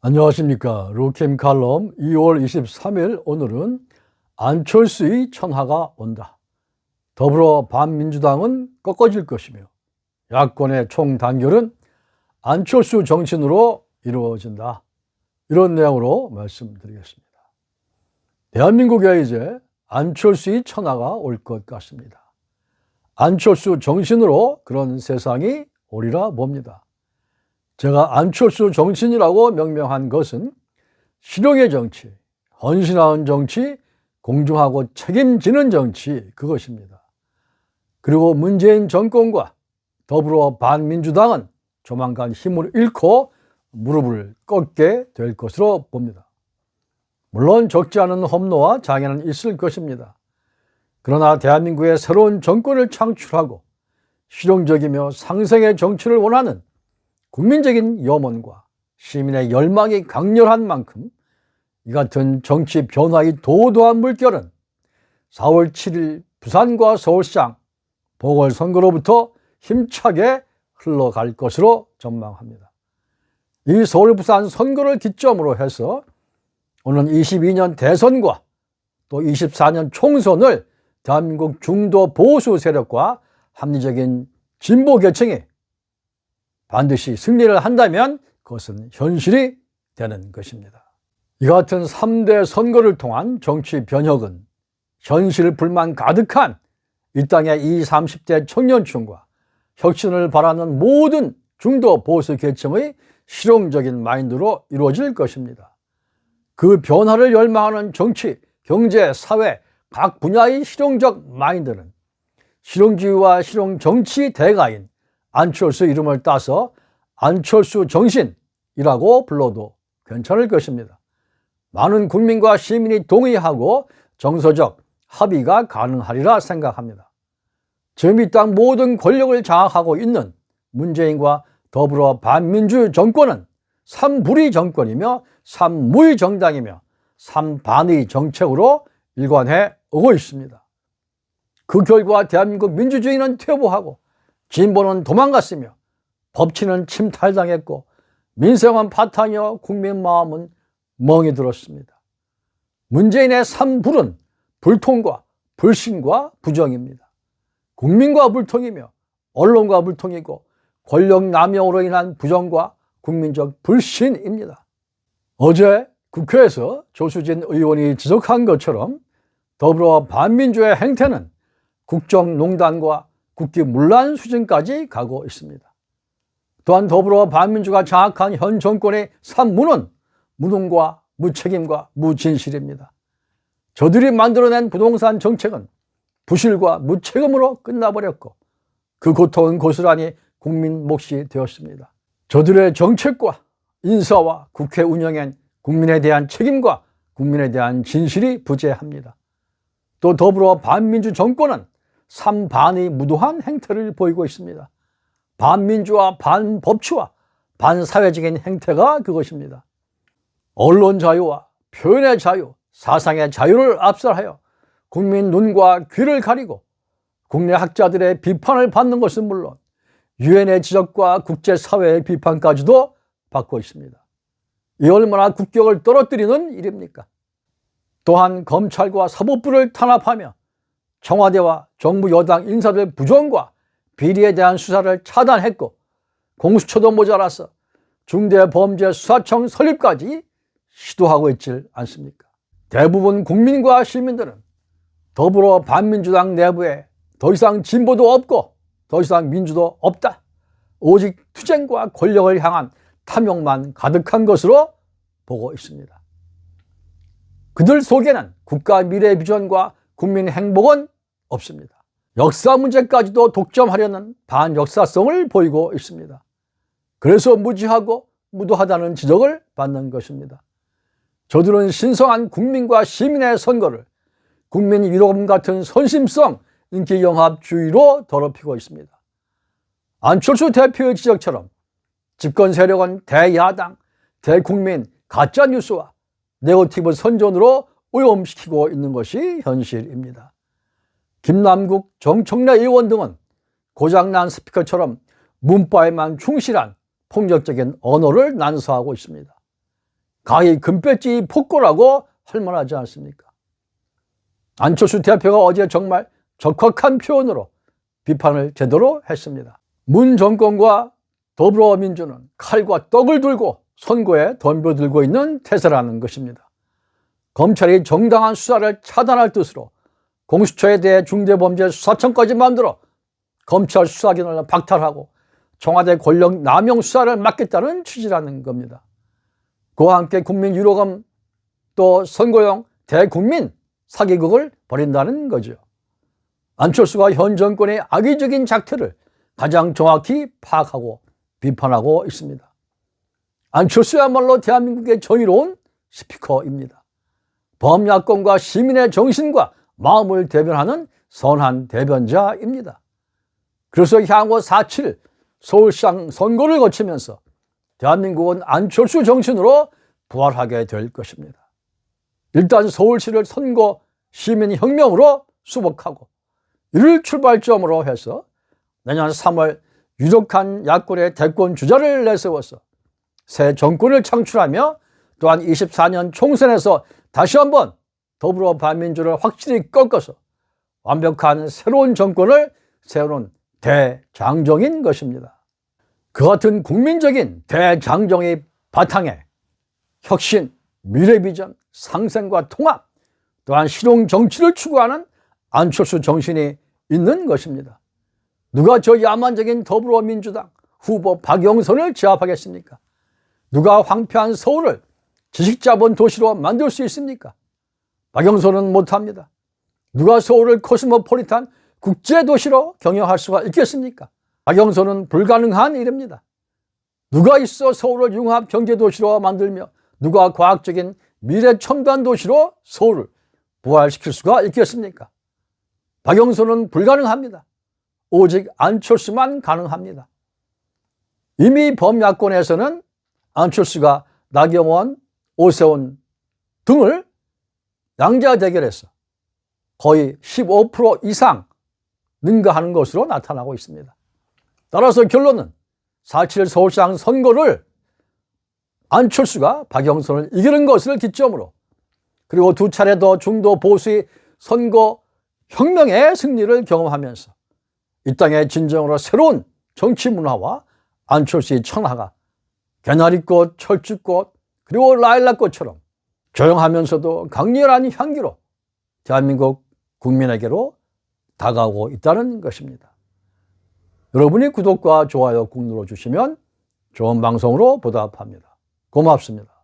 안녕하십니까. 루킴 칼럼 2월 23일 오늘은 안철수의 천하가 온다. 더불어반민주당은 꺾어질 것이며 야권의 총단결은 안철수 정신으로 이루어진다. 이런 내용으로 말씀드리겠습니다. 대한민국에 이제 안철수의 천하가 올 것 같습니다. 안철수 정신으로 그런 세상이 오리라 봅니다. 제가 안철수 정신이라고 명명한 것은 실용의 정치, 헌신하는 정치, 공정하고 책임지는 정치, 그것입니다. 그리고 문재인 정권과 더불어 반민주당은 조만간 힘을 잃고 무릎을 꿇게 될 것으로 봅니다. 물론 적지 않은 험로와 장애는 있을 것입니다. 그러나 대한민국의 새로운 정권을 창출하고 실용적이며 상생의 정치를 원하는 국민적인 염원과 시민의 열망이 강렬한 만큼 이 같은 정치 변화의 도도한 물결은 4월 7일 부산과 서울시장 보궐선거로부터 힘차게 흘러갈 것으로 전망합니다. 이 서울 부산 선거를 기점으로 해서 오는 22년 대선과 또 24년 총선을 대한민국 중도 보수 세력과 합리적인 진보 계층이 반드시 승리를 한다면 그것은 현실이 되는 것입니다. 이 같은 3대 선거를 통한 정치 변혁은 현실 불만 가득한 이 땅의 20, 30대 청년층과 혁신을 바라는 모든 중도 보수 계층의 실용적인 마인드로 이루어질 것입니다. 그 변화를 열망하는 정치, 경제, 사회 각 분야의 실용적 마인드는 실용주의와 실용정치 대가인 안철수 이름을 따서 안철수 정신이라고 불러도 괜찮을 것입니다. 많은 국민과 시민이 동의하고 정서적 합의가 가능하리라 생각합니다. 지금 이 땅 모든 권력을 장악하고 있는 문재인과 더불어 반민주 정권은 삼불의 정권이며 삼무의 정당이며 삼반의 정책으로 일관해 오고 있습니다. 그 결과 대한민국 민주주의는 퇴보하고 진보는 도망갔으며 법치는 침탈당했고 민생은 파탄이어 국민 마음은 멍이 들었습니다. 문재인의 삼불은 불통과 불신과 부정입니다. 국민과 불통이며 언론과 불통이고 권력 남용으로 인한 부정과 국민적 불신입니다. 어제 국회에서 조수진 의원이 지적한 것처럼 더불어 반민주의 행태는 국정농단과 국기문란 수준까지 가고 있습니다. 또한 더불어 반민주가 장악한 현 정권의 산무는 무능과 무책임과 무진실입니다. 저들이 만들어낸 부동산 정책은 부실과 무책임으로 끝나버렸고 그 고통은 고스란히 국민 몫이 되었습니다. 저들의 정책과 인사와 국회 운영엔 국민에 대한 책임과 국민에 대한 진실이 부재합니다. 또 더불어 반민주 정권은 삼반의 무도한 행태를 보이고 있습니다. 반민주와 반법치와 반사회적인 행태가 그것입니다. 언론 자유와 표현의 자유, 사상의 자유를 압살하여 국민 눈과 귀를 가리고 국내 학자들의 비판을 받는 것은 물론 유엔의 지적과 국제사회의 비판까지도 받고 있습니다. 이 얼마나 국격을 떨어뜨리는 일입니까? 또한 검찰과 사법부를 탄압하며 청와대와 정부 여당 인사들 부정과 비리에 대한 수사를 차단했고 공수처도 모자라서 중대범죄수사청 설립까지 시도하고 있지 않습니까? 대부분 국민과 시민들은 더불어 반민주당 내부에 더 이상 진보도 없고 더 이상 민주도 없다. 오직 투쟁과 권력을 향한 탐욕만 가득한 것으로 보고 있습니다. 그들 속에는 국가 미래 비전과 국민 행복은 없습니다. 역사 문제까지도 독점하려는 반역사성을 보이고 있습니다. 그래서 무지하고 무도하다는 지적을 받는 것입니다. 저들은 신성한 국민과 시민의 선거를 국민 위로금 같은 선심성 인기영합주의로 더럽히고 있습니다. 안철수 대표의 지적처럼 집권 세력은 대야당, 대국민, 가짜뉴스와 네거티브 선전으로 오염시키고 있는 것이 현실입니다. 김남국, 정청래 의원 등은 고장난 스피커처럼 문파에만 충실한 폭력적인 언어를 난사하고 있습니다. 가히 금배지 폭거라고 할 만하지 않습니까? 안철수 대표가 어제 정말 적확한 표현으로 비판을 제대로 했습니다. 문 정권과 더불어민주는 칼과 떡을 들고 선거에 덤벼들고 있는 태세라는 것입니다. 검찰이 정당한 수사를 차단할 뜻으로 공수처에 대해 중대범죄수사청까지 만들어 검찰 수사기능을 박탈하고 청와대 권력 남용 수사를 막겠다는 취지라는 겁니다. 그와 함께 국민 유로금 또 선거용 대국민 사기극을 벌인다는 거죠. 안철수가 현 정권의 악의적인 작태를 가장 정확히 파악하고 비판하고 있습니다. 안철수야말로 대한민국의 정의로운 스피커입니다. 범야권과 시민의 정신과 마음을 대변하는 선한 대변자입니다. 그래서 향후 4.7 서울시장 선거를 거치면서 대한민국은 안철수 정신으로 부활하게 될 것입니다. 일단 서울시를 선거 시민혁명으로 수복하고 이를 출발점으로 해서 내년 3월 유력한 야권의 대권 주자를 내세워서 새 정권을 창출하며 또한 24년 총선에서 다시 한번 더불어민주를 확실히 꺾어서 완벽한 새로운 정권을 세우는 대장정인 것입니다. 그 같은 국민적인 대장정의 바탕에 혁신, 미래비전, 상생과 통합, 또한 실용정치를 추구하는 안철수 정신이 있는 것입니다. 누가 저 야만적인 더불어민주당 후보 박영선을 제압하겠습니까? 누가 황폐한 서울을 지식자본 도시로 만들 수 있습니까? 박영선은 못합니다. 누가 서울을 코스모폴리탄 국제도시로 경영할 수가 있겠습니까? 박영선은 불가능한 일입니다. 누가 있어 서울을 융합 경제도시로 만들며 누가 과학적인 미래 첨단 도시로 서울을 부활시킬 수가 있겠습니까? 박영선은 불가능합니다. 오직 안철수만 가능합니다. 이미 범야권에서는 안철수가 나경원, 오세훈 등을 양자 대결해서 거의 15% 이상 능가하는 것으로 나타나고 있습니다. 따라서 결론은 4.7 서울시장 선거를 안철수가 박영선을 이기는 것을 기점으로 그리고 두 차례 더 중도 보수의 선거 혁명의 승리를 경험하면서 이 땅에 진정으로 새로운 정치 문화와 안철수의 천하가 개나리꽃, 철쭉꽃 그리고 라일락꽃처럼 조용하면서도 강렬한 향기로 대한민국 국민에게로 다가오고 있다는 것입니다. 여러분이 구독과 좋아요 꾹 눌러주시면 좋은 방송으로 보답합니다. 고맙습니다.